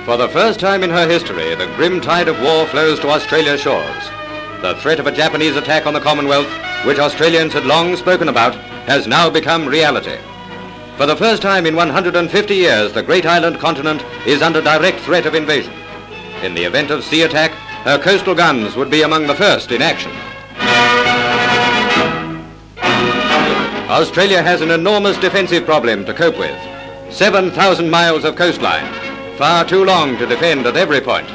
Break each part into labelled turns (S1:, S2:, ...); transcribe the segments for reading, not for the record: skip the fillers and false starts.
S1: For the first time in her history, the grim tide of war flows to Australia's shores. The threat of a Japanese attack on the Commonwealth, which Australians had long spoken about, has now become reality. For the first time in 150 years, the great island continent is under direct threat of invasion. In the event of sea attack, her coastal guns would be among the first in action. Australia has an enormous defensive problem to cope with. 7,000 miles of coastline, far too long to defend at every point.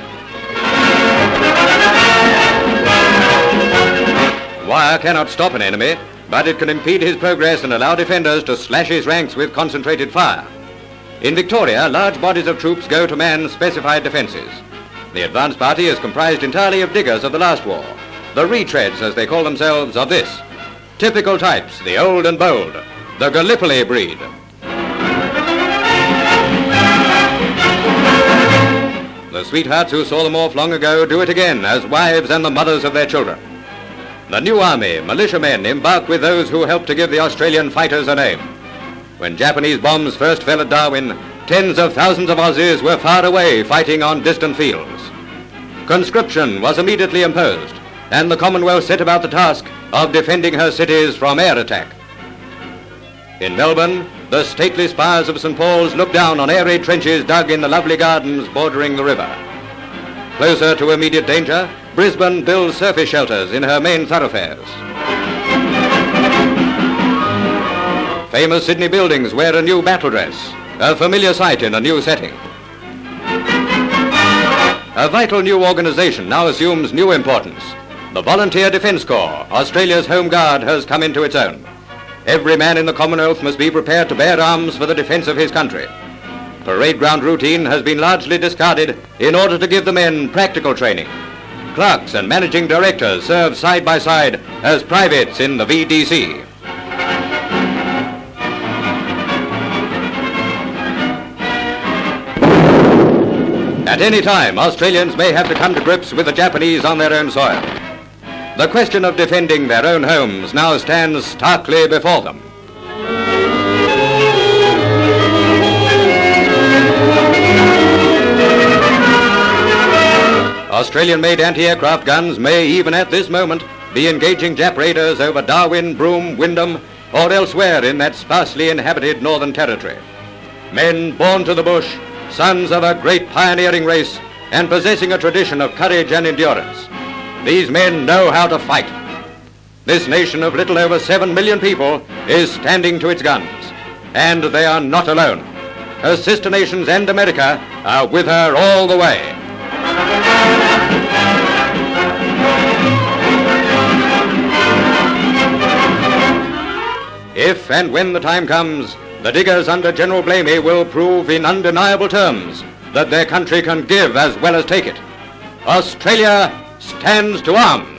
S1: Wire cannot stop an enemy, but it can impede his progress and allow defenders to slash his ranks with concentrated fire. In Victoria, large bodies of troops go to man specified defences. The advance party is comprised entirely of diggers of the last war, the retreads, as they call themselves, of this. Typical types, the old and bold, the Gallipoli breed. The sweethearts who saw them off long ago do it again as wives and the mothers of their children. The new army, militiamen, embark with those who helped to give the Australian fighters a name. When Japanese bombs first fell at Darwin, tens of thousands of Aussies were far away fighting on distant fields. Conscription was immediately imposed, and the Commonwealth set about the task of defending her cities from air attack. In Melbourne, the stately spires of St. Paul's look down on airy trenches dug in the lovely gardens bordering the river. Closer to immediate danger, Brisbane builds surface shelters in her main thoroughfares. Famous Sydney buildings wear a new battle dress, a familiar sight in a new setting. A vital new organisation now assumes new importance. The Volunteer Defence Corps, Australia's home guard, has come into its own. Every man in the Commonwealth must be prepared to bear arms for the defence of his country. Parade ground routine has been largely discarded in order to give the men practical training. Clerks and managing directors serve side by side as privates in the VDC. At any time, Australians may have to come to grips with the Japanese on their own soil. The question of defending their own homes now stands starkly before them. Australian-made anti-aircraft guns may, even at this moment, be engaging Jap raiders over Darwin, Broome, Wyndham, or elsewhere in that sparsely inhabited Northern Territory. Men born to the bush, sons of a great pioneering race, and possessing a tradition of courage and endurance. These men know how to fight. This nation of little over 7 million people is standing to its guns, and they are not alone. Her sister nations and America are with her all the way. If and when the time comes, the diggers under General Blamey will prove in undeniable terms that their country can give as well as take it. Australia stands to arms.